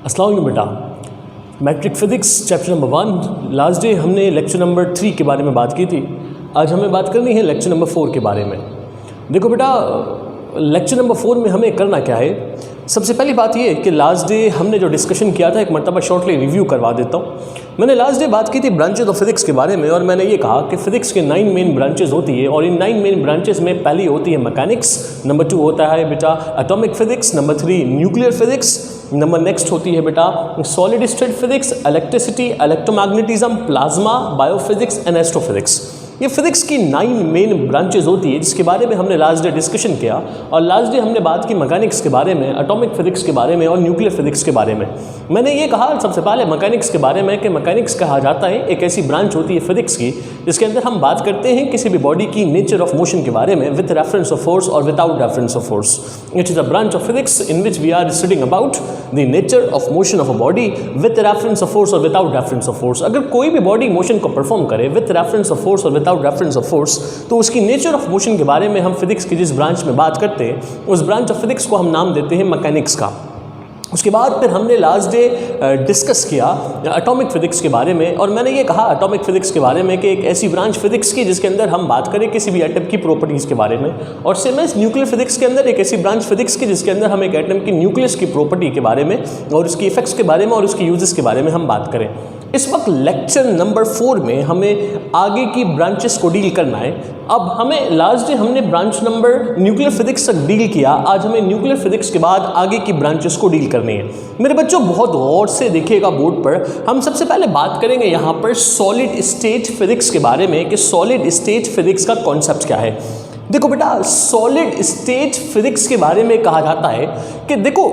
अस्सलाम वालेकुम बेटा। Matric physics chapter number 1 last day हमने लेक्चर नंबर 3 के बारे में बात की थी। आज हमें बात करनी है लेक्चर नंबर 4 के बारे में। देखो बेटा, लेक्चर नंबर 4 में हमें करना क्या है। सबसे पहली बात ये कि लास्ट डे हमने जो डिस्कशन किया था एक मरतबा शॉर्टली रिव्यू करवा देता हूँ। मैंने लास्ट डे बात की थी ब्रांचेज ऑफ फिज़िक्स के बारे में और मैंने ये कहा कि फ़िज़िक्स के 9 मेन ब्रांचेज होती है और इन 9 मेन ब्रांचेज में पहली होती है मैकेनिक्स, नंबर 2 होता है बेटा atomic physics, number 3 nuclear physics, number next होती है बेटा solid state physics, electricity, electromagnetism, plasma, biophysics and astrophysics. ये फिज़िक्स की 9 मेन ब्रांचेज होती है जिसके बारे में हमने लास्ट डे डिस्कशन किया। और लास्ट डे हमने बात की मैकेनिक्स के बारे में, एटॉमिक फिज़िक्स के बारे में और न्यूक्लियर फिज़िक्स के बारे में। मैंने ये कहा सबसे पहले मैकेनिक्स के बारे में कि मैकेनिक्स कहा जाता है एक ऐसी ब्रांच होती है फिज़िक्स की जिसके अंदर हम बात करते हैं किसी भी बॉडी की नेचर ऑफ मोशन के बारे में विद रेफरेंस ऑफ फोर्स और without reference of force. It is a branch of physics in which we are studying about the nature of motion of a body with reference of force और without reference of force. अगर कोई भी body motion को perform करे with reference of force और without reference of force तो उसकी nature of motion के बारे में हम फिज़िक्स की जिस ब्रांच में बात करते हैं उस ब्रांच ऑफ फिज़िक्स को हम नाम देते हैं मैकेनिक्स का। उसके बाद फिर हमने लास्ट डे डिस्कस किया एटॉमिक फिज़िक्स के बारे में और मैंने ये कहा एटॉमिक फिज़िक्स के बारे में कि एक ऐसी ब्रांच फिज़िक्स की जिसके अंदर हम बात करें किसी भी एटम की प्रॉपर्टीज़ के बारे में। और सेम एज न्यूक्लियर फिज़िक्स के अंदर एक ऐसी ब्रांच फिज़िक्स की जिसके अंदर हम एक एटम की न्यूक्लियस की प्रॉपर्टी के बारे में और उसकी इफेक्ट्स के बारे में और उसकी यूजेस के बारे में हम बात करें। इस वक्त लेक्चर नंबर 4 में हमें आगे की ब्रांचेस को डील करना है। अब हमें लास्ट डे हमने ब्रांच नंबर न्यूक्लियर फिज़िक्स तक डील किया, आज हमें न्यूक्लियर फिज़िक्स के बाद आगे की ब्रांचेस को डील करनी है। मेरे बच्चों बहुत गौर से देखिएगा बोर्ड पर। हम सबसे पहले बात करेंगे यहाँ पर सॉलिड स्टेट फिज़िक्स के बारे में कि सॉलिड स्टेट फिज़िक्स का कॉन्सेप्ट क्या है। देखो बेटा, सॉलिड स्टेट फिज़िक्स के बारे में कहा जाता है कि देखो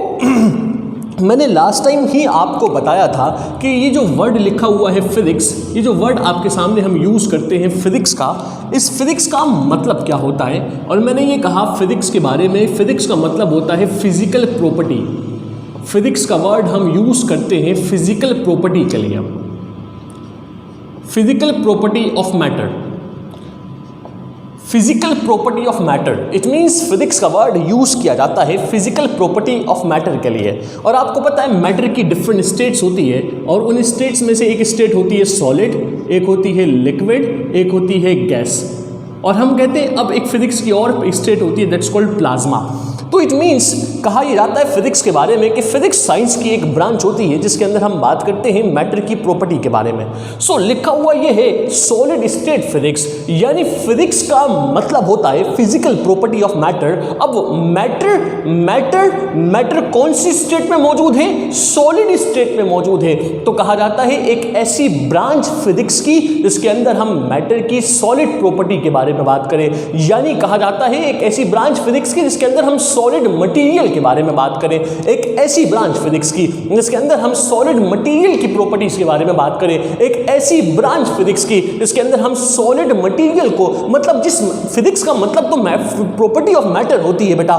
मैंने लास्ट टाइम ही आपको बताया था कि ये जो वर्ड लिखा हुआ है फिज़िक्स, ये जो वर्ड आपके सामने हम यूज़ करते हैं फिज़िक्स का, इस फिज़िक्स का मतलब क्या होता है। और मैंने ये कहा फिज़िक्स के बारे में, फिज़िक्स का मतलब होता है फिज़िकल प्रॉपर्टी। फिज़िक्स का वर्ड हम यूज़ करते हैं फिज़िकल प्रॉपर्टी के लिए, physical property of matter, physical property of matter. It means physics का वर्ड यूज़ किया जाता है फिजिकल प्रॉपर्टी ऑफ मैटर के लिए। और आपको पता है मैटर की डिफरेंट स्टेट्स होती है और उन स्टेट्स में से एक स्टेट होती है सॉलिड, एक होती है लिक्विड, एक होती है गैस। और हम कहते हैं अब एक फिजिक्स की और स्टेट होती है दैट्स कॉल्ड प्लाज्मा। तो इट मीन्स कहा यह जाता है फिजिक्स के बारे में कि फिजिक्स साइंस की एक ब्रांच होती है जिसके अंदर हम बात करते हैं मैटर की प्रॉपर्टी के बारे में। सो लिखा हुआ ये है सॉलिड स्टेट फिजिक्स, यानी फिजिक्स का मतलब होता है फिजिकल प्रॉपर्टी ऑफ मैटर। अब मैटर कौन सी स्टेट में मौजूद है? सॉलिड स्टेट में मौजूद है। तो कहा जाता है एक ऐसी ब्रांच फिजिक्स की जिसके अंदर हम मैटर की सॉलिड प्रॉपर्टी के बारे में बात करें, यानी कहा जाता है एक ऐसी ब्रांच फिजिक्स की जिसके अंदर हम सॉलिड मटेरियल के बारे में बात करें, एक ऐसी ब्रांच फिजिक्स की जिसके अंदर हम सॉलिड मटेरियल की प्रॉपर्टीज के बारे में बात करें, एक ऐसी ब्रांच फिजिक्स की जिसके अंदर हम सॉलिड मटेरियल को, मतलब जिस फिजिक्स का मतलब तो प्रॉपर्टी ऑफ मैटर होती है बेटा,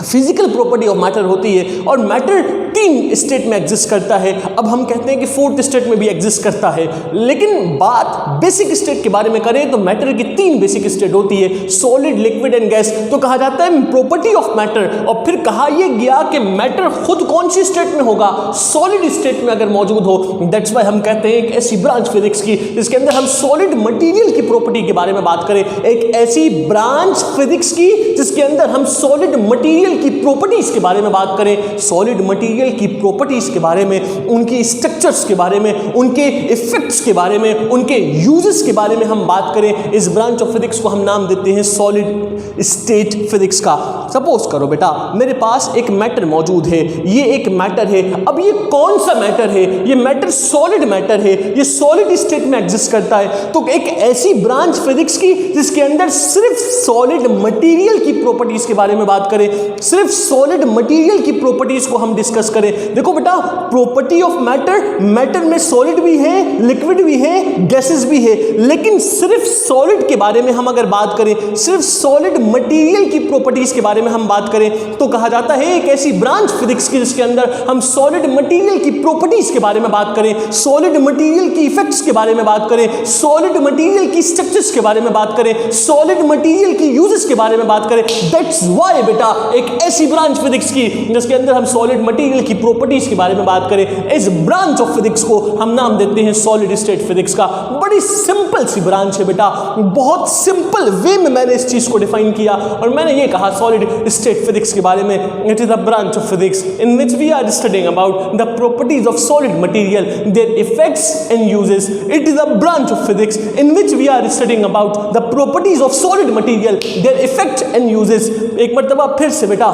फिजिकल प्रॉपर्टी ऑफ मैटर होती है। और मैटर 3 स्टेट में एग्जिस्ट करता है। अब हम कहते हैं कि 4th स्टेट में भी एग्जिस्ट करता है, लेकिन बात बेसिक स्टेट के बारे में करें तो मैटर की 3 बेसिक स्टेट होती है, सॉलिड, लिक्विड एंड गैस। तो कहा जाता है प्रॉपर्टी ऑफ मैटर। और फिर कहा यह गया कि मैटर खुद कौन सी स्टेट में होगा? सॉलिड स्टेट में अगर मौजूद हो। दैट्स वाई हम कहते हैं एक ऐसी ब्रांच फिजिक्स की जिसके अंदर हम सॉलिड मटीरियल की प्रॉपर्टी के बारे में बात करें, एक ऐसी ब्रांच फिजिक्स की जिसके अंदर हम सॉलिड मटीरियल की प्रॉपर्टीज के बारे में बात करें, सॉलिड मटेरियल की प्रॉपर्टीज के बारे में, उनकी स्ट्रक्चर्स के बारे में, उनके इफेक्ट्स के बारे में, उनके यूजेस के बारे में हम बात करें। इस ब्रांच ऑफ फिजिक्स को हम नाम देते हैं सॉलिड स्टेट फिजिक्स का। सपोज करो बेटा मेरे पास एक मैटर मौजूद है, ये एक मैटर है। अब ये कौन सा मैटर है? ये मैटर सॉलिड मैटर है, ये सॉलिड स्टेट में एग्जिस्ट करता है। तो एक ऐसी ब्रांच फिजिक्स की जिसके अंदर सिर्फ सॉलिड मटेरियल की प्रॉपर्टीज के बारे में बात करें, सिर्फ सॉलिड मटेरियल की प्रॉपर्टीज को हम डिस्कस करें। देखो बेटा, प्रॉपर्टी ऑफ मैटर, मैटर में सॉलिड भी है, लिक्विड भी है, गैसेस भी है, लेकिन सिर्फ सॉलिड के बारे में हम अगर बात करें, सिर्फ सॉलिड मटेरियल की प्रॉपर्टीज के बारे में हम बात करें तो कहा जाता है एक ऐसी ब्रांच फिजिक्स की जिसके अंदर हम सॉलिड मटेरियल की प्रॉपर्टीज के बारे में बात करें, सॉलिड मटेरियल की इफेक्ट्स के बारे में बात करें, सॉलिड मटेरियल की स्ट्रक्चर्स के बारे में बात करें, सॉलिड मटेरियल की यूजेस के बारे में बात करें। दैट्स व्हाई बेटा एक ऐसी ब्रांच फिजिक्स की जिसके अंदर हम सॉलिड मटेरियल मटेरियल की प्रॉपर्टीज के बारे में बात करें, इस ब्रांच ऑफ फिजिक्स को हम नाम देते हैं सॉलिड स्टेट फिजिक्स का। बड़ी सिंपल सी ब्रांच है बेटा, बहुत सिंपल वे में मैंने इस चीज को डिफाइन किया और मैंने ये कहा सॉलिड स्टेट फिजिक्स के बारे में, it is a branch of physics in which we are studying about the properties of solid material, their effects and uses. It is a branch of physics in which we are studying about the properties of solid material, their effect and uses. एक मर्तबा फिर से बेटा,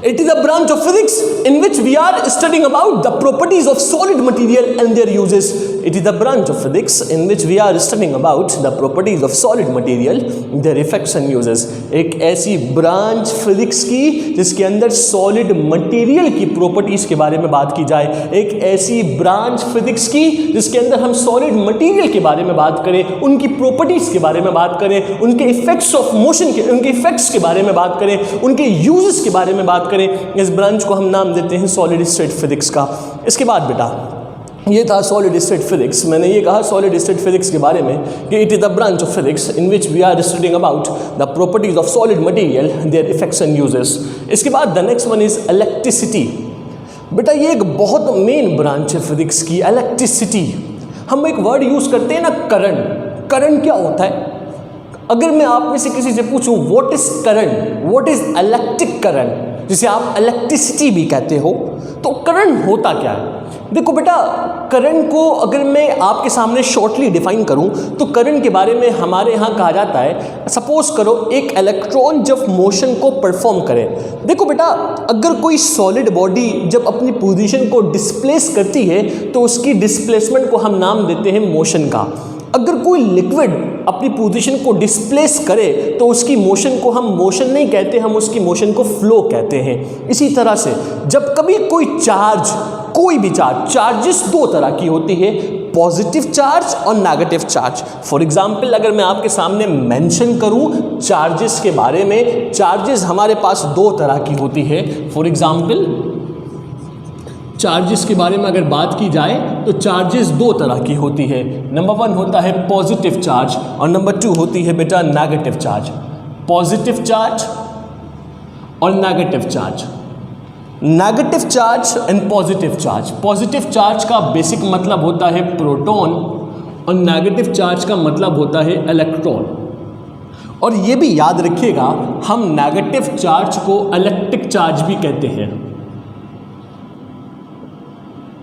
it is a branch of physics in which we are studying about the properties of solid material and their uses. It is a branch of physics in which we are studying about the properties of solid material, their effects and uses. एक ऐसी branch physics की जिसके अंदर solid material की properties के बारे में बात की जाए, एक ऐसी ब्रांच फिजिक्स की जिसके अंदर हम सॉलिड मटेरियल के बारे में बात करें, उनकी प्रॉपर्टीज के बारे में बात करें, उनके इफेक्ट्स ऑफ मोशन के, उनके इफेक्ट्स के बारे में बात करें, उनके यूजेस के बारे में बात करें। इस ब्रांच को हम नाम देते हैं सॉलिड स्टेट फिजिक्स का। इसके बाद बेटा ये था सॉलिड स्टेट फिजिक्स। मैंने ये कहा सॉलिड स्टेट फिजिक्स के बारे में कि it is the branch of physics in which we are studying about the properties of solid material, their effects and uses. इसके बाद the next one is electricity. बेटा ये एक बहुत मेन ब्रांच है फिजिक्स की, इलेक्ट्रिसिटी। हम एक वर्ड यूज करते हैं ना, करंट। करंट क्या होता है? अगर मैं आप में से किसी से पूछूं what is current, what is electric current, जिसे आप इलेक्ट्रिसिटी भी कहते हो, तो करंट होता क्या है? देखो बेटा, करंट को अगर मैं आपके सामने शॉर्टली डिफाइन करूं तो करंट के बारे में हमारे यहाँ कहा जाता है, सपोज करो एक इलेक्ट्रॉन जब मोशन को परफॉर्म करे। देखो बेटा, अगर कोई सॉलिड बॉडी जब अपनी पोजीशन को डिस्प्लेस करती है तो उसकी डिस्प्लेसमेंट को हम नाम देते हैं मोशन का। अगर कोई लिक्विड अपनी पोजीशन को डिस्प्लेस करे तो उसकी मोशन को हम मोशन नहीं कहते, हम उसकी मोशन को फ्लो कहते हैं। इसी तरह से जब कभी कोई चार्ज, कोई भी चार्जेस दो तरह की होती है, पॉजिटिव चार्ज और नेगेटिव चार्ज। फॉर एग्जाम्पल अगर मैं आपके सामने मेंशन करूं चार्जेस के बारे में, चार्जेस हमारे पास दो तरह की होती है। फॉर एग्जाम्पल चार्जेस के बारे में अगर बात की जाए तो चार्जेस दो तरह की होती है। नंबर वन होता है पॉजिटिव चार्ज और नंबर टू होती है बेटा नेगेटिव चार्ज। पॉजिटिव चार्ज और negative charge, negative charge and positive charge. Positive charge का बेसिक मतलब होता है प्रोटॉन और नेगेटिव चार्ज का मतलब होता है इलेक्ट्रॉन। और ये भी याद रखिएगा, हम नेगेटिव चार्ज को इलेक्ट्रिक चार्ज भी कहते हैं।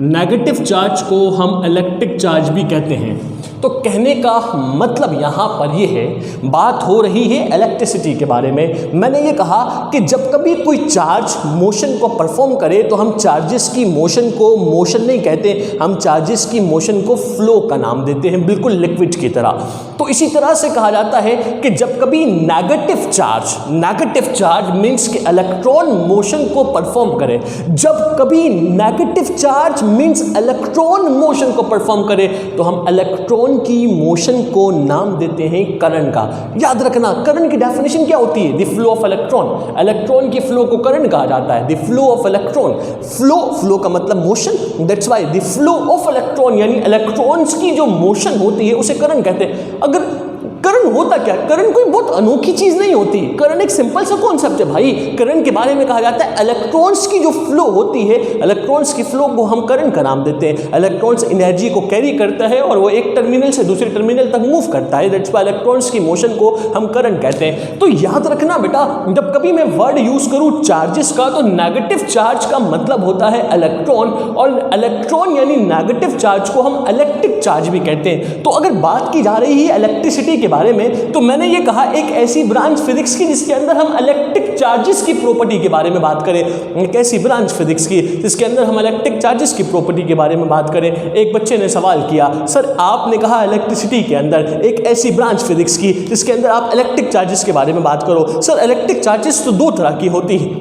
नेगेटिव चार्ज को हम इलेक्ट्रिक चार्ज भी कहते हैं। तो कहने का मतलब यहाँ पर ये है, बात हो रही है इलेक्ट्रिसिटी के बारे में। मैंने ये कहा कि जब कभी कोई चार्ज मोशन को परफॉर्म करे तो हम चार्जेस की मोशन को मोशन नहीं कहते, हम चार्जेस की मोशन को फ्लो का नाम देते हैं, बिल्कुल लिक्विड की तरह। तो इसी तरह से कहा जाता है कि जब कभी नेगेटिव चार्ज मीन्स कि इलेक्ट्रॉन मोशन को परफॉर्म करे, जब कभी negative charge means electron motion को परफॉर्म करे तो हम इलेक्ट्रॉन की मोशन को नाम देते हैं करंट का। याद रखना, करंट की डेफिनेशन क्या होती है? The flow of electron. Electron की फ्लो को करंट कहा जाता है, the flow of electron. Flow का मतलब motion, that's why the flow of electron, यानी इलेक्ट्रॉन्स की जो मोशन होती है उसे करंट कहते हैं। अगर करंट होता क्या? करंट कोई बहुत अनोखी चीज नहीं होती, करंट एक सिंपल सा कॉन्सेप्ट है भाई। करंट के बारे में कहा जाता है इलेक्ट्रॉन्स की जो फ्लो होती है, इलेक्ट्रॉन्स की फ्लो को हम करंट का नाम देते हैं। इलेक्ट्रॉन्स एनर्जी को कैरी करता है और वो एक टर्मिनल से दूसरे टर्मिनल तक मूव करता है, दैट्स व्हाई इलेक्ट्रॉन्स की मोशन को हम करंट कहते हैं। तो याद रखना बेटा, जब कभी मैं वर्ड यूज करूं चार्जेस का तो नेगेटिव चार्ज का मतलब होता है इलेक्ट्रॉन, और इलेक्ट्रॉन यानी नेगेटिव चार्ज को हम इलेक्ट्रिक चार्ज भी कहते हैं। तो अगर बात की जा रही है इलेक्ट्रिसिटी के बारे में तो मैंने ये कहा एक ऐसी ब्रांच फिजिक्स की जिसके अंदर हम इलेक्ट्रिक चार्जेस की प्रॉपर्टी के बारे में बात करें। एक ऐसी ब्रांच फिजिक्स की जिसके अंदर हम इलेक्ट्रिक चार्जेस की प्रॉपर्टी के बारे में बात करें। एक बच्चे ने सवाल किया, सर आपने कहा इलेक्ट्रिसिटी के अंदर एक ऐसी ब्रांच फिजिक्स की जिसके अंदर आप इलेक्ट्रिक चार्जेस के बारे में बात करो। सर इलेक्ट्रिक चार्जेस तो दो तरह की होती है,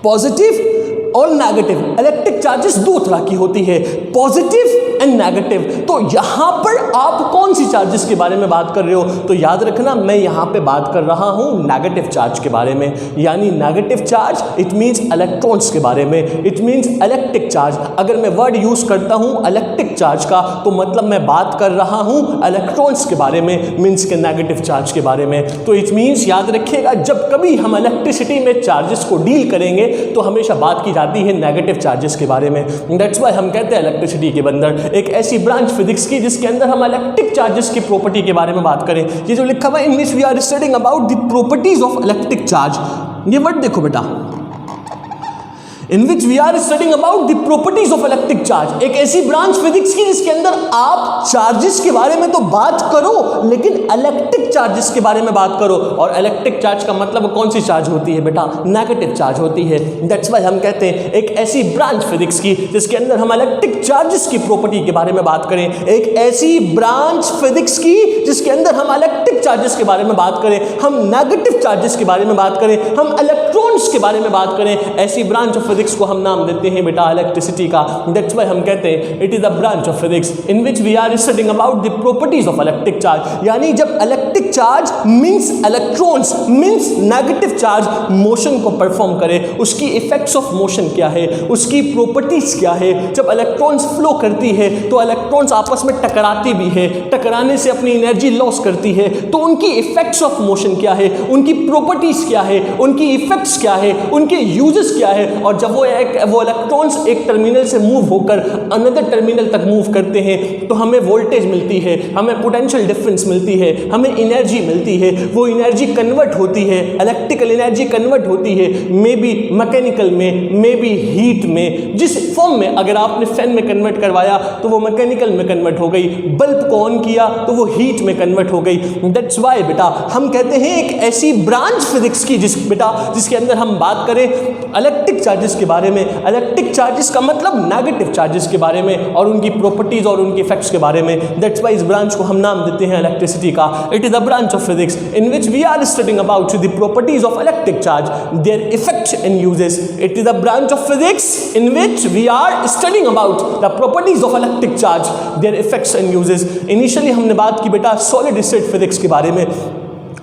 पॉजिटिव और नेगेटिव। इलेक्ट्रिक चार्जेस दो तरह की होती है, पॉजिटिव एंड नेगेटिव। तो यहां पर आप कौन सी चार्जेस के बारे में बात कर रहे हो? तो याद रखना मैं यहां पे बात कर रहा हूं नेगेटिव चार्ज के बारे में, यानी negative charge it means electrons के बारे में, इट मींस इलेक्ट्रिक चार्ज। अगर मैं वर्ड यूज करता हूं इलेक्ट्रिक चार्ज का तो मतलब मैं बात कर रहा हूं इलेक्ट्रॉन्स के बारे में, मींस के नेगेटिव चार्ज के बारे में। तो इट मींस याद रखिएगा जब कभी हम इलेक्ट्रिसिटी में चार्जेस को डील करेंगे तो हमेशा बात की जाती है नेगेटिव चार्जेस के बारे में। दैट्स व्हाई हम कहते हैं इलेक्ट्रिसिटी के अंदर एक ऐसी ब्रांच फिजिक्स की जिसके अंदर हम इलेक्ट्रिक चार्जेस की प्रॉपर्टी के बारे में बात करें। ये जो लिखा हुआ है in which we are studying about the properties of electric charge, ये वर्ड देखो बेटा, in which we are studying about the properties of electric charge, एक ऐसी ब्रांच फिजिक्स की जिसके अंदर आप चार्जेस के बारे में तो बात करो लेकिन इलेक्ट्रिक चार्जेस के बारे में बात करो। और इलेक्ट्रिक चार्ज का मतलब कौन सी चार्ज होती है बेटा? नेगेटिव चार्ज होती है। दैट्स व्हाई हम कहते हैं एक ऐसी ब्रांच फिजिक्स की जिसके अंदर हम इलेक्ट्रिक चार्जेस की प्रॉपर्टी के बारे में बात करें, एक ऐसी ब्रांच फिजिक्स की जिसके अंदर हम इलेक्ट्रिक चार्जेस के बारे में बात करें, हम नेगेटिव चार्जेस के बारे में बात करें, हम इलेक्ट्रॉन्स के बारे में बात करें, ऐसी ब्रांच ऑफ फिजिक्स को हम नाम देते हैं बेटा इलेक्ट्रिसिटी का। दैट्स व्हाई हम कहते हैं it is a branch of physics in which we are studying about the properties of electric charge. यानी जब electric charge means electrons means negative charge motion को परफॉर्म करे, उसकी इफेक्ट्स ऑफ मोशन क्या है, उसकी प्रॉपर्टीज क्या है। जब इलेक्ट्रॉन्स फ्लो करती है तो इलेक्ट्रॉन्स आपस में टकराती भी है, टकराने से अपनी एनर्जी लॉस करती है, तो उनकी इफेक्ट्स ऑफ मोशन क्या है, उनकी प्रॉपर्टीज क्या है, उनकी इफेक्ट्स क्या है, उनके यूजेस क्या है। और जब वो इलेक्ट्रॉन्स एक टर्मिनल से मूव होकर अनदर टर्मिनल तक मूव करते हैं तो हमें वोल्टेज मिलती है, हमें पोटेंशियल डिफरेंस मिलती है, हमें एनर्जी मिलती है। वो एनर्जी कन्वर्ट होती है, इलेक्ट्रिकल एनर्जी कन्वर्ट होती है, मे बी मैकेनिकल में, मे बी हीट में। जिस फॉर्म में अगर आपने फैन में कन्वर्ट करवाया तो वो मैकेनिकल में कन्वर्ट हो गई, बल्ब को ऑन किया तो वो हीट में कन्वर्ट हो गई। दैट्स व्हाई बेटा हम कहते हैं एक ऐसी ब्रांच फिजिक्स की जिसके अंदर हम बात करें इलेक्ट्रिक चार्जेस के बारे में, इलेक्ट्रिक चार्जेस का मतलब नेगेटिव चार्जेस के बारे में और उनकी प्रॉपर्टीज और उनके इफेक्ट्स के बारे में। दैट्स व्हाई इस ब्रांच को हम नाम देते हैं इलेक्ट्रिसिटी का। It is a branch of physics in which we are studying about the properties of electric charge, their effects and uses. It is a branch of physics in which we are studying about the properties of electric charge, their effects and uses. Initially हमने बात की बेटा solid state physics के बारे में।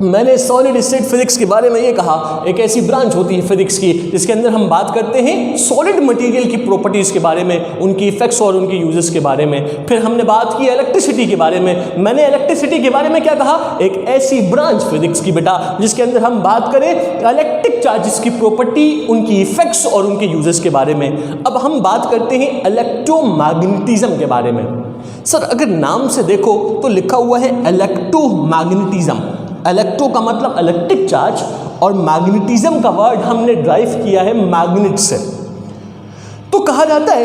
मैंने solid state physics के बारे में ये कहा एक ऐसी ब्रांच होती है फिजिक्स की जिसके अंदर हम बात करते हैं सॉलिड मटेरियल की प्रॉपर्टीज के बारे में, उनकी इफेक्ट्स और उनके यूजेस के बारे में। फिर हमने बात की इलेक्ट्रिसिटी के बारे में। मैंने इलेक्ट्रिसिटी के बारे में क्या कहा? एक ऐसी ब्रांच फिजिक्स की बेटा जिसके अंदर हम बात करें इलेक्ट्रिक चार्जेस की प्रॉपर्टी, उनकी इफेक्ट्स और उनके यूजेस के बारे में। अब हम बात करते हैं इलेक्ट्रोमैग्नेटिज्म के बारे में। सर अगर नाम से देखो तो लिखा हुआ है इलेक्ट्रोमैग्नेटिज्म। इलेक्ट्रो का मतलब इलेक्ट्रिक चार्ज और मैग्नेटिज्म का वर्ड हमने ड्राइव किया है मैग्नेट से। तो कहा जाता है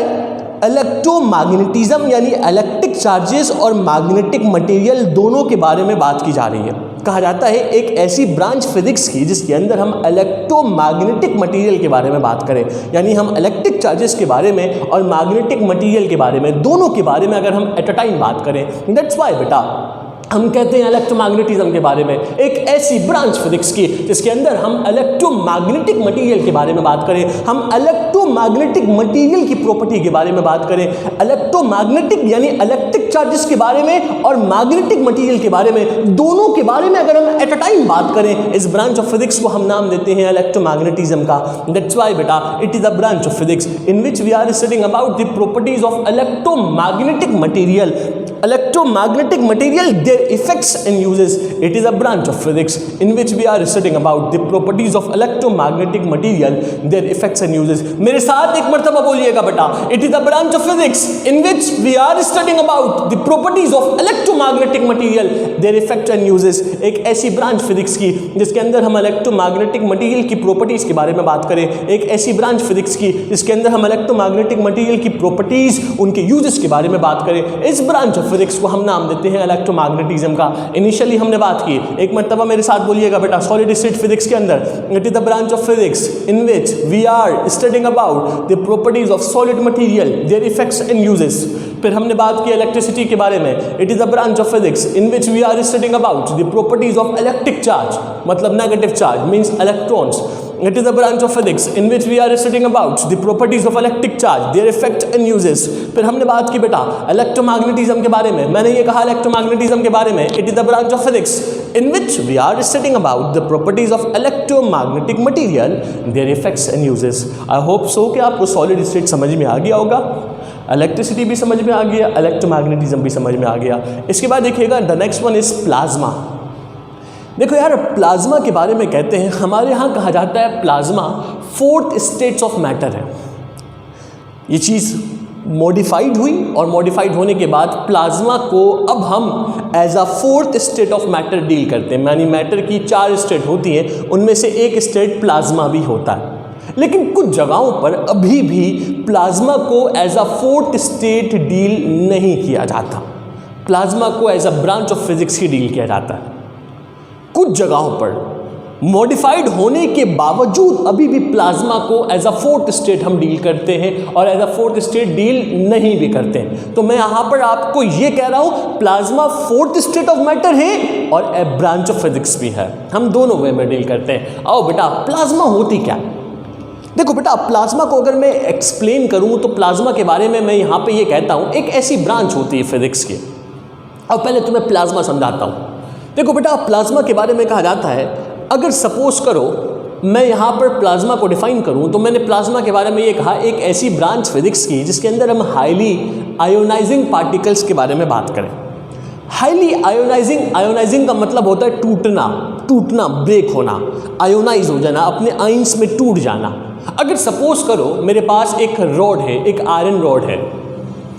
इलेक्ट्रोमैग्नेटिज्म यानी इलेक्ट्रिक चार्जेस और मैग्नेटिक मटेरियल दोनों के बारे में बात की जा रही है। कहा जाता है एक ऐसी ब्रांच फिजिक्स की जिसके अंदर हम इलेक्ट्रोमैग्नेटिक मटेरियल के बारे में बात करें, यानी हम इलेक्ट्रिक चार्जेस के बारे में और मैग्नेटिक मटेरियल के बारे में, दोनों के बारे में अगर हम एट अ टाइम बात करें। दैट्स व्हाई बेटा हम कहते हैं इलेक्ट्रोमैग्नेटिज्म के बारे में एक ऐसी ब्रांच फिजिक्स की जिसके अंदर हम इलेक्ट्रोमैग्नेटिक मटेरियल के बारे में बात करें, हम इलेक्ट्रोमैग्नेटिक मटेरियल की प्रॉपर्टी के बारे में बात करें, इलेक्ट्रोमैग्नेटिक यानी इलेक्ट्रिक चार्जेस के बारे में और मैग्नेटिक मटेरियल के बारे में, दोनों के बारे में अगर हम एट अ टाइम बात करें, इस ब्रांच ऑफ फिजिक्स को हम नाम देते हैं इलेक्ट्रोमैग्नेटिज्म का। दैट्स व्हाई बेटा it is a branch of physics in which we are studying about the properties of electromagnetic material. Electromagnetic material, their effects and uses. It is a branch of physics in which we are studying about the properties of electromagnetic material, their effects and uses. मेरे साथ एक मर्तबा बोलिएगा बेटा, it is a branch of physics in which we are studying about the properties of electromagnetic material, their effects and uses. एक ऐसी branch physics की जिसके अंदर हम इलेक्ट्रोमैग्नेटिक मटेरियल की प्रॉपर्टीज के बारे में बात करें, एक ऐसी ब्रांच फिजिक्स की जिसके अंदर हम इलेक्ट्रोमैग्नेटिक मटेरियल की प्रॉपर्टीज, उनके यूजेस के बारे में बात करें। इस ब्रांच ऑफ फिजिक्स को हम नाम देते हैं इलेक्ट्रोमैग्नेटिज्म का। इनिशियली हमने बात की, एक मर्तबा मेरे साथ बोलिएगा बेटा, सॉलिड स्टेट फिजिक्स के अंदर it is the branch of physics in which we are studying about the properties of solid material, their effects and uses. फिर हमने बात की इलेक्ट्रिसिटी के बारे में, it is a branch of physics in which we are studying about the properties of electric charge, मतलब negative charge means electrons. It is a branch of physics in which we are studying about the properties of electric charge, their effect and uses. फिर हमने बात की बेटा electromagnetism के बारे में, मैंने ये कहा इलेक्ट्रोमैग्नेटिज्म के बारे में, it is the branch of physics in which we are studying about the properties of electromagnetic material, their effects and uses. I hope so कि आपको सॉलिड स्टेट समझ में आ गया होगा, इलेक्ट्रिसिटी भी समझ में आ गया, इलेक्ट्रोमैग्नेटिज्म भी समझ में आ गया। इसके बाद देखिएगा the next one is plasma. देखो यार, प्लाज्मा के बारे में कहते हैं, हमारे यहाँ कहा जाता है plasma fourth states of matter है। ये चीज़ मॉडिफाइड हुई और मॉडिफाइड होने के बाद प्लाज्मा को अब हम as a fourth state of matter deal करते हैं। यानी मैटर की 4 स्टेट होती हैं, उनमें से एक स्टेट प्लाज्मा भी होता है। लेकिन कुछ जगहों पर अभी भी प्लाज्मा को as a fourth state deal नहीं किया जाता, प्लाज्मा को as a branch of physics ही डील किया जाता है। कुछ जगहों पर मॉडिफाइड होने के बावजूद अभी भी प्लाज्मा को एज अ फोर्थ स्टेट हम डील करते हैं और as a fourth state deal नहीं भी करते हैं। तो मैं यहाँ पर आपको ये कह रहा हूँ plasma fourth state of matter है और ए ब्रांच ऑफ फिजिक्स भी है, हम दोनों वे में डील करते हैं। आओ बेटा, प्लाज्मा होती क्या? देखो बेटा, प्लाज्मा को अगर मैं एक्सप्लेन करूँ तो प्लाज्मा के बारे में मैं यहाँ पे ये कहता हूँ एक ऐसी ब्रांच होती है फिजिक्स की। अब पहले तुम्हें प्लाज्मा समझाता हूँ। देखो बेटा, प्लाज्मा के बारे में कहा जाता है, अगर सपोज करो मैं यहाँ पर प्लाज्मा को डिफाइन करूँ तो मैंने प्लाज्मा के बारे में ये कहा एक ऐसी ब्रांच फिजिक्स की जिसके अंदर हम हाईली आयोनाइजिंग पार्टिकल्स के बारे में बात करें। हाईली आयोनाइजिंग का मतलब होता है टूटना, ब्रेक होना, आयोनाइज हो जाना, अपने आयंस में टूट जाना। अगर सपोज करो मेरे पास एक रॉड है, एक आयरन रॉड है,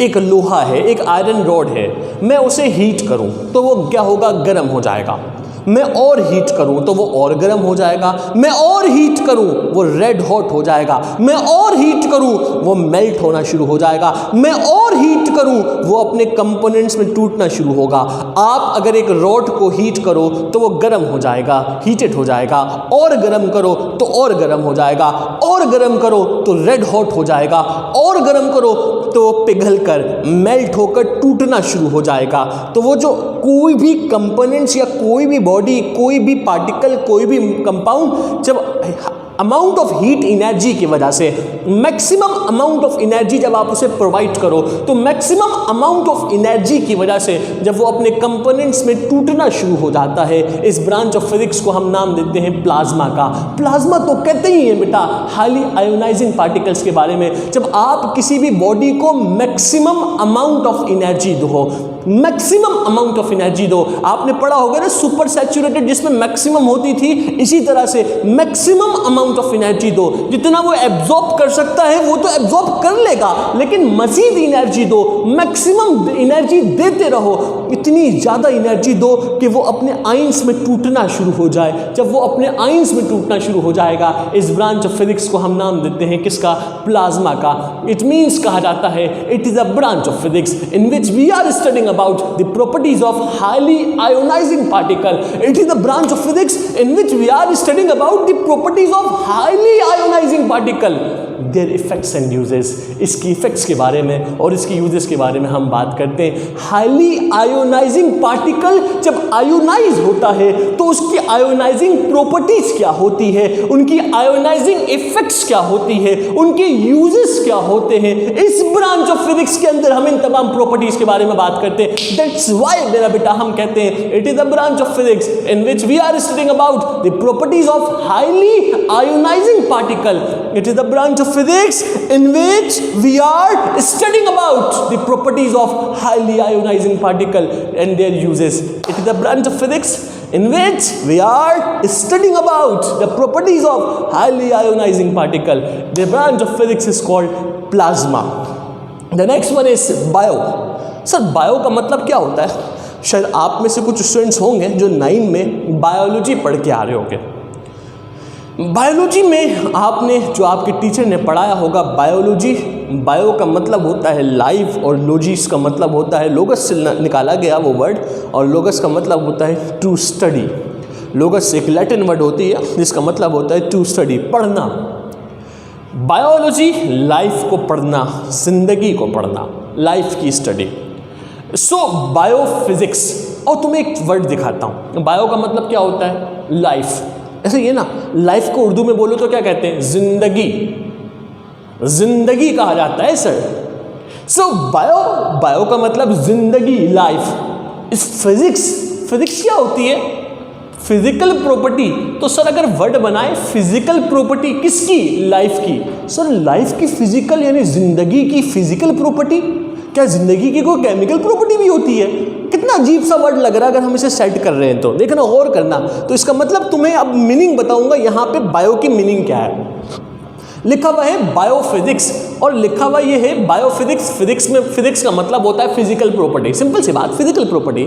एक लोहा है, एक आयरन रॉड है, मैं उसे हीट करूं तो वो क्या होगा? गर्म हो जाएगा। मैं और हीट करूं तो वो और गर्म हो जाएगा। मैं और हीट करूं वो रेड हॉट हो जाएगा। मैं और हीट करूं वो मेल्ट होना शुरू हो जाएगा। मैं और हीट करूं वो अपने कंपोनेंट्स में टूटना शुरू होगा। आप अगर एक रॉड को हीट करो तो वो गर्म हो जाएगा, हीटेड हो जाएगा, और गर्म करो तो और गर्म हो जाएगा, और गर्म करो तो रेड हॉट हो जाएगा, और गर्म करो तो पिघल कर मेल्ट होकर टूटना शुरू हो जाएगा। तो वो जो कोई भी कंपोनेंट्स या कोई भी बॉडी, कोई भी पार्टिकल, कोई भी कंपाउंड जब अमाउंट ऑफ हीट एनर्जी की वजह से, मैक्सिमम अमाउंट ऑफ एनर्जी जब आप उसे प्रोवाइड करो तो मैक्सिमम अमाउंट ऑफ एनर्जी की वजह से जब वो अपने कंपोनेंट्स में टूटना शुरू हो जाता है, इस ब्रांच ऑफ फिजिक्स को हम नाम देते हैं प्लाज्मा का। प्लाज्मा तो कहते ही हैं बेटा हाईली आयोनाइजिंग पार्टिकल्स के बारे में। जब आप किसी भी बॉडी को मैक्सिमम अमाउंट ऑफ एनर्जी दो, मैक्सिमम अमाउंट ऑफ एनर्जी दो, आपने पढ़ा होगा ना सुपर सैचुरेटेड जिसमें मैक्सिमम होती थी, इसी तरह से मैक्सिमम अमाउंट ऑफ एनर्जी दो, जितना वो एब्जॉर्ब कर सकता है वो तो एब्जॉर्ब कर लेगा, लेकिन मजीद एनर्जी दो, मैक्सिमम एनर्जी देते रहो, इतनी ज़्यादा एनर्जी दो कि वो अपने आयंस में टूटना शुरू हो जाए। जब वो अपने आयंस में टूटना शुरू हो जाएगा, इस ब्रांच ऑफ फिजिक्स को हम नाम देते हैं किसका? प्लाज्मा का। इट मीन्स कहा जाता है it is a branch of physics in which we are studying about the properties of highly ionizing particle. It is the branch of physics in which we are studying about the properties of highly ionizing particle, their effects and uses. इसकी effects के बारे में और इसकी uses के बारे में हम बात करते हैं। हाईली आयोनाइजिंग पार्टिकल जब आयोनाइज होता है तो उसकी आयोनाइजिंग प्रॉपर्टीज क्या होती है, उनकी आयोनाइजिंग इफेक्ट्स क्या होती है, उनके यूजेस क्या होते हैं, इस ब्रांच ऑफ फिजिक्स के अंदर हम इन तमाम प्रॉपर्टीज के बारे में बात करते हैं। That's why मेरा बेटा हम कहते हैं it is a branch of physics in which we are studying about the properties of highly ionizing particle. It is the branch of physics in which we are studying about the properties of highly ionizing particle and their uses. It is the branch of physics in which we are studying about the properties of highly ionizing particle. The branch of physics is called plasma. The next one is bio. Sir bio का मतलब क्या होता है? शायद आप में से कुछ स्टूडेंट्स होंगे जो 9 में बायोलॉजी पढ़ के आ रहे होंगे। बायोलॉजी में आपने जो आपके टीचर ने पढ़ाया होगा बायोलॉजी, बायो का मतलब होता है लाइफ और लॉजिस का मतलब होता है, लोगस से निकाला गया वो वर्ड, और लोगस का मतलब होता है टू स्टडी। लोगस एक लैटिन वर्ड होती है जिसका मतलब होता है टू स्टडी, पढ़ना। बायोलॉजी लाइफ को पढ़ना, जिंदगी को पढ़ना, लाइफ की स्टडी। सो बायोफिजिक्स, और तुम्हें एक वर्ड दिखाता हूँ। बायो का मतलब क्या होता है? लाइफ। ऐसे ये ना, लाइफ को उर्दू में बोलो तो क्या कहते हैं? जिंदगी, जिंदगी कहा जाता है सर। सो बायो, बायो का मतलब जिंदगी, लाइफ। इस फिजिक्स, फिजिक्स क्या होती है? Physical property. तो सर अगर वर्ड बनाए फिजिकल प्रॉपर्टी किसकी? लाइफ की। सर लाइफ की फिजिकल यानी जिंदगी की फिजिकल प्रॉपर्टी? क्या जिंदगी की कोई केमिकल प्रॉपर्टी भी होती है? कितना अजीब सा वर्ड लग रहा है अगर हम इसे सेट कर रहे हैं तो। देखना और करना। तो इसका मतलब तुम्हें अब मीनिंग बताऊंगा यहाँ पे बायो की मीनिंग क्या है। लिखा हुआ है बायोफिजिक्स और लिखा हुआ ये है बायोफिजिक्स। फिजिक्स में फिजिक्स का मतलब होता है फिजिकल प्रॉपर्टी, सिंपल सी बात, फिजिकल प्रॉपर्टी।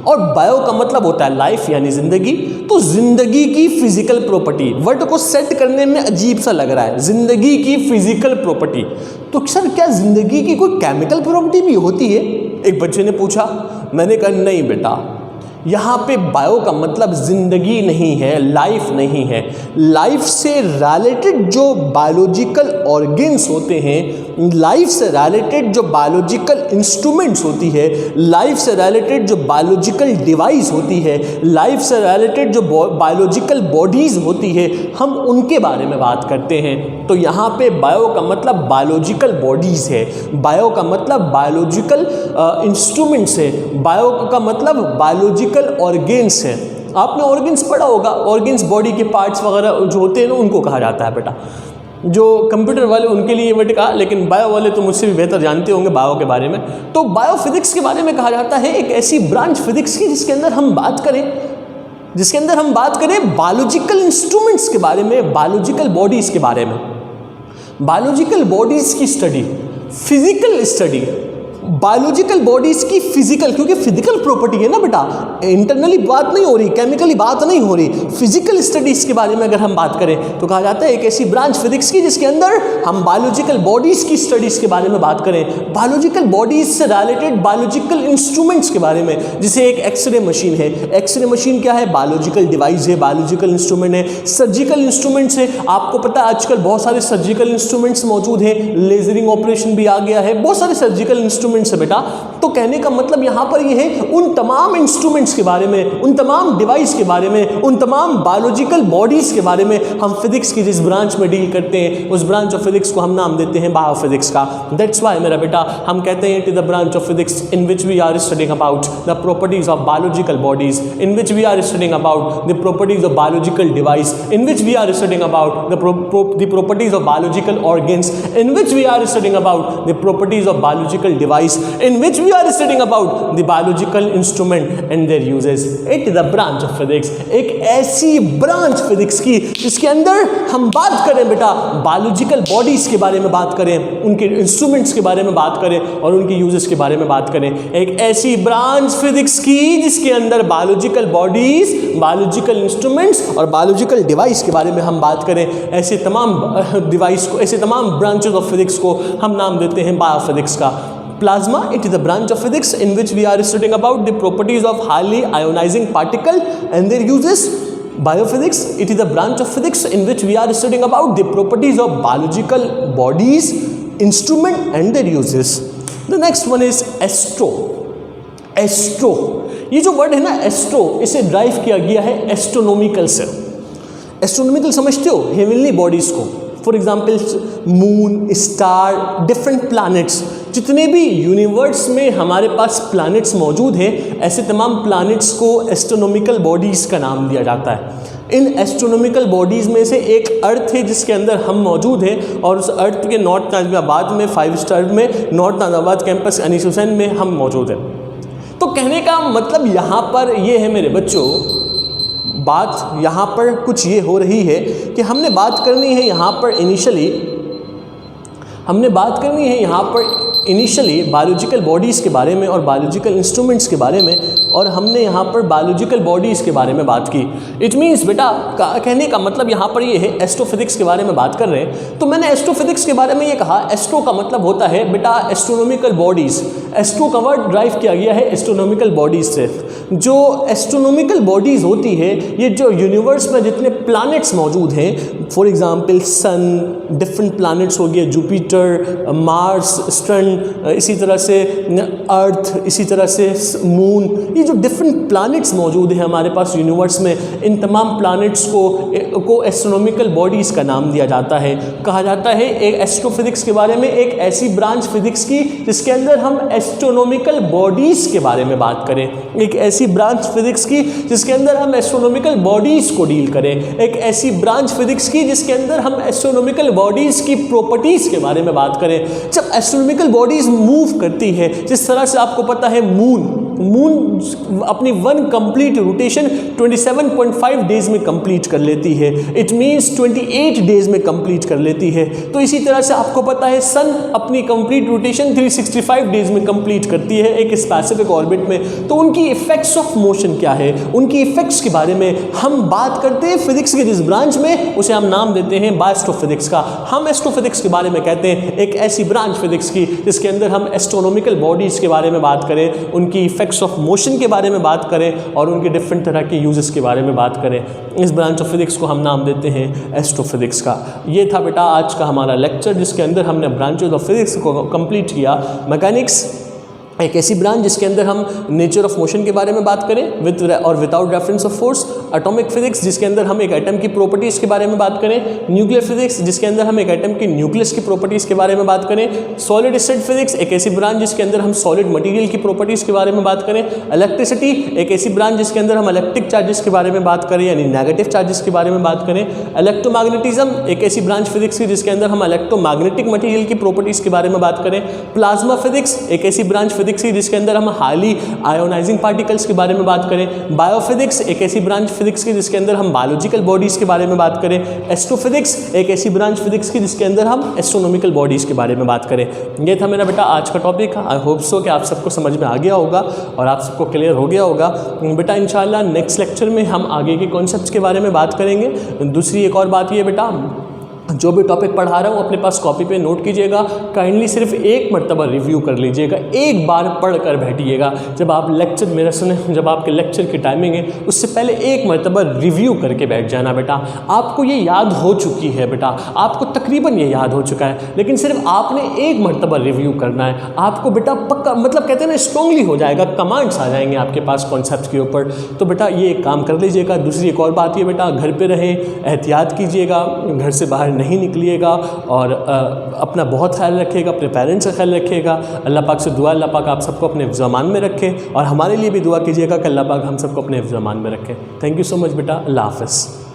और बायो का मतलब होता है लाइफ यानी जिंदगी। तो जिंदगी की फिजिकल प्रॉपर्टी, वर्ड को सेट करने में अजीब सा लग रहा है, जिंदगी की फिजिकल प्रॉपर्टी। तो सर क्या जिंदगी की कोई केमिकल प्रॉपर्टी भी होती है? एक बच्चे ने पूछा। मैंने कहा नहीं बेटा, यहाँ पे बायो का मतलब जिंदगी नहीं है, लाइफ नहीं है। लाइफ से रिलेटेड जो बायोलॉजिकल ऑर्गन्स होते हैं, लाइफ से रिलेटेड जो बायोलॉजिकल इंस्ट्रूमेंट्स होती है, लाइफ से रिलेटेड जो बायोलॉजिकल डिवाइस होती है, लाइफ से रिलेटेड जो बायोलॉजिकल बॉडीज़ होती है, हम उनके बारे में बात करते हैं। तो यहाँ पे बायो का मतलब बायोलॉजिकल बॉडीज़ है, बायो का मतलब बायोलॉजिकल इंस्ट्रूमेंट्स है, बायो का मतलब बायोलॉजिकल ऑर्गेन्स है। आपने ऑर्गेन्स पढ़ा होगा, ऑर्गेन्स बॉडी के पार्ट्स वगैरह जो होते हैं ना, उनको कहा जाता है बेटा। जो कंप्यूटर वाले उनके लिए वर्ड कहा, लेकिन बायो वाले तो मुझसे भी बेहतर जानते होंगे बायो के बारे में। तो बायोफिजिक्स के बारे में कहा जाता है एक ऐसी ब्रांच फिजिक्स की जिसके अंदर हम बात करें बायोलॉजिकल इंस्ट्रूमेंट्स के बारे में, बायोलॉजिकल बॉडीज़ के बारे में, बायोलॉजिकल बॉडीज़ की study, physical study, biological bodies की फिजिकल, क्योंकि फिजिकल प्रॉपर्टी है ना बेटा, इंटरनली बात नहीं हो रही, केमिकली बात नहीं हो रही। फिजिकल स्टडीज़ के बारे में अगर हम बात करें तो कहा जाता है एक ऐसी ब्रांच फिजिक्स की जिसके अंदर हम बायोलॉजिकल बॉडीज़ की स्टडीज़ के बारे में बात करें, बायोलॉजिकल बॉडीज़ से रिलेटेड बायोलॉजिकल इंस्ट्रूमेंट्स के बारे में। जैसे एक एक्सरे मशीन है, एक्सरे मशीन क्या है? बायोलॉजिकल डिवाइस है, बायोलॉजिकल इंस्ट्रूमेंट है। सर्जिकल इंस्ट्रूमेंट्स है, आपको पता है आजकल बहुत सारे सर्जिकल इंस्ट्रूमेंट्स मौजूद हैं, लेजरिंग ऑपरेशन भी आ गया है, बहुत सारे सर्जिकल इंस्ट्रूमेंट्स है बेटा। तो कहने का मतलब यहां पर यह है उन तमाम इंस्ट्रूमेंट्स के बारे में, उन तमाम डिवाइस के बारे में, उन तमाम बायोलॉजिकल बॉडीज के बारे में हम फिजिक्स की जिस ब्रांच में डील करते हैं, उस ब्रांच ऑफ फिजिक्स को हम नाम देते हैं बायोफिजिक्स का। दैट्स व्हाई मेरा बेटा हम कहते हैं it is the branch of physics in which we are studying about the properties of biological bodies, in which we are studying about the properties of biological device, in which we are studying about the properties of biological organs, in which we are studying about the properties of biological device, in which we are studying about the biological instrument and their uses. It is a branch of physics, एक ऐसी branch physics की जिसके अंदर हम बात करें बेटा biological bodies के बारे में बात करें, उनके इंस्ट्रूमेंट्स के बारे में बात करें और उनके यूजेस के बारे में बात करें। एक ऐसी ब्रांच फिजिक्स की जिसके अंदर बायोलॉजिकल बॉडीज, बायोलॉजिकल इंस्ट्रूमेंट्स और बायोलॉजिकल डिवाइस के बारे में हम बात करें। ऐसे तमाम डिवाइस को, ऐसे तमाम ब्रांचेस ऑफ फिजिक्स को हम नाम देते हैं बायोफिजिक्स का। Plasma, it is a branch of physics in which we are studying about the properties of highly ionizing particle and their uses. Biophysics, it is a branch of physics in which we are studying about the properties of biological bodies, instrument and their uses. The next one is astro. Astro, ये जो word है ना astro, इसे drive किया गया है astronomical से। Astronomical समझते हो? हेवनली बॉडीज को, for example moon, star, different planets, जितने भी यूनिवर्स में हमारे पास प्लैनेट्स मौजूद हैं, ऐसे तमाम प्लैनेट्स को एस्ट्रोनॉमिकल बॉडीज़ का नाम दिया जाता है। इन एस्ट्रोनॉमिकल बॉडीज़ में से एक अर्थ है जिसके अंदर हम मौजूद हैं और उस अर्थ के नॉर्थ नाजिबाबाद में 5 स्टार में नॉर्थ नाजिबाबाद कैंपस अनीस हुसैन में हम मौजूद हैं। तो कहने का मतलब यहाँ पर ये है मेरे बच्चों, बात यहाँ पर कुछ ये हो रही है कि हमने बात करनी है यहाँ पर इनिशियली बायोलॉजिकल बॉडीज़ के बारे में और बायोलॉजिकल इंस्ट्रूमेंट्स के बारे में, और हमने यहाँ पर बायोलॉजिकल बॉडीज़ के बारे में बात की। इट मीन्स बेटा कहने का मतलब यहाँ पर ये है एस्ट्रोफिजिक्स के बारे में बात कर रहे हैं। तो मैंने एस्ट्रोफिजिक्स के बारे में ये कहा, एस्ट्रो का मतलब होता है बेटा एस्ट्रोनॉमिकल बॉडीज़। एस्ट्रो का वर्ड ड्राइव किया गया है एस्ट्रोनॉमिकल बॉडीज से। जो एस्ट्रोनॉमिकल बॉडीज़ होती है, ये जो यूनिवर्स में जितने प्लैनेट्स मौजूद हैं, for example sun, different planets हो गए, जुपिटर, मार्स, सैटर्न, इसी तरह से अर्थ, इसी तरह से मून, ये जो डिफरेंट प्लैनेट्स मौजूद हैं हमारे पास यूनिवर्स में, इन तमाम प्लैनेट्स को एस्ट्रोनॉमिकल बॉडीज़ का नाम दिया जाता है। कहा जाता है एक एस्ट्रोफिजिक्स के बारे में, एक ऐसी ब्रांच फिजिक्स की जिसके अंदर हम एस्ट्रोनॉमिकल बॉडीज़ के बारे में बात करें, एक ऐसी ब्रांच फिजिक्स की जिसके अंदर हम एस्ट्रोनॉमिकल बॉडीज़ को डील करें, एक ऐसी ब्रांच फिजिक्स की जिसके अंदर हम एस्ट्रोनॉमिकल बॉडीज़ की प्रॉपर्टीज़ के बारे में बात करें। जब एस्ट्रोनॉमिकल बॉडीज़ मूव करती है, जिस तरह से आपको पता है मून अपनी वन कंप्लीट रोटेशन 27.5 डेज में कंप्लीट कर लेती है, इट मींस 28 डेज में कंप्लीट कर लेती है। तो इसी तरह से आपको पता है सन अपनी कंप्लीट रोटेशन 365 डेज में कंप्लीट करती है एक स्पेसिफिक ऑर्बिट में। तो उनकी इफेक्ट्स ऑफ मोशन क्या है, उनकी इफेक्ट्स के बारे में हम बात करते हैं फिजिक्स के जिस ब्रांच में, उसे हम नाम देते हैं बायोस्ट्रोफिजिक्स का। हम एस्ट्रोफिजिक्स के बारे में कहते हैं एक ऐसी ब्रांच फिजिक्स की जिसके अंदर हम एस्ट्रोनॉमिकल बॉडीज़ के बारे में बात करें, उनकी इफेक्ट्स ऑफ मोशन के बारे में बात करें और उनके डिफरेंट तरह के यूजेस के बारे में बात करें। इस ब्रांच ऑफ फिजिक्स को हम नाम देते हैं एस्ट्रोफिजिक्स का। ये था बेटा आज का हमारा लेक्चर, जिसके अंदर हमने ब्रांचेज ऑफ फिजिक्स को कंप्लीट किया। मैकेनिक्स एक ऐसी ब्रांच जिसके अंदर हम नेचर ऑफ मोशन के बारे में बात करें विद और without reference of force. Atomic physics जिसके अंदर हम एक एटम की प्रॉपर्टीज़ के बारे में बात करें। न्यूक्लियर फिजिक्स जिसके अंदर हम एक एटम की न्यूक्लियस की प्रॉपर्टीज़ के बारे में बात करें। सॉलिड स्टेट फिजिक्स एक ऐसी ब्रांच जिसके अंदर हम सॉलिड मटेरियल की प्रॉपर्टीज़ के बारे में बात करें। इलेक्ट्रिसिटी एक ऐसी ब्रांच जिसके अंदर हम इलेक्ट्रिक चार्जेस के बारे में बात करें, यानी नेगेटिव चार्जेस के बारे में बात करें। इलेक्ट्रोमैग्नेटिज्म एक ऐसी ब्रांच फिजिक्स की जिसके अंदर हम इलेक्ट्रोमैग्नेटिक मटेरियल की प्रॉपर्टीज़ के बारे में बात करें। प्लाज्मा फिजिक्स एक ऐसी ब्रांच फिजिक्स की जिसके अंदर हम हाईली आयोनाइजिंग पार्टिकल्स के बारे में बात करें। बायोफिजिक्स एक ऐसी ब्रांच फिजिक्स की जिसके अंदर हम बायोलॉजिकल बॉडीज़ के बारे में बात करें। एस्ट्रोफिजिक्स एक ऐसी ब्रांच फिजिक्स की जिसके अंदर हम एस्ट्रोनॉमिकल बॉडीज़ के बारे में बात करें। ये था मेरा बेटा आज का टॉपिक। आई होप सो कि आप सबको समझ में आ गया होगा और आप सबको क्लियर हो गया होगा। बेटा इंशाल्लाह नेक्स्ट लेक्चर में हम आगे के कॉन्सेप्ट्स के बारे में बात करेंगे। दूसरी एक और बात ये बेटा, जो भी टॉपिक पढ़ा रहा हूँ अपने पास कॉपी पे नोट कीजिएगा। काइंडली सिर्फ एक मरतबा रिव्यू कर लीजिएगा, एक बार पढ़ कर बैठिएगा। जब आप लेक्चर मेरा सुने, जब आपके लेक्चर की टाइमिंग है उससे पहले एक मरतबा रिव्यू करके बैठ जाना बेटा। आपको ये याद हो चुकी है बेटा, आपको तकरीबन ये याद हो चुका है, लेकिन सिर्फ आपने एक मरतबा रिव्यू करना है। आपको बेटा पक्का मतलब कहते हैं ना स्ट्रांगली हो जाएगा, कमांड्स आ जाएंगे आपके पास कॉन्सेप्ट के ऊपर। तो बेटा ये एक काम कर लीजिएगा। दूसरी एक और बात ये बेटा, घर पर रहें, एहतियात कीजिएगा, घर से बाहर नहीं निकलिएगा और अपना बहुत ख्याल रखिएगा, अपने पेरेंट्स का ख्याल रखिएगा। अल्लाह पाक से दुआ, अल्लाह पाक आप सबको अपने हिफ्ज़-ओ-अमान में रखे और हमारे लिए भी दुआ कीजिएगा कि अल्लाह पाक हम सबको अपने हिफ्ज़-ओ-अमान में रखे। थैंक यू सो मच बेटा। अल्लाह हाफ़िज़।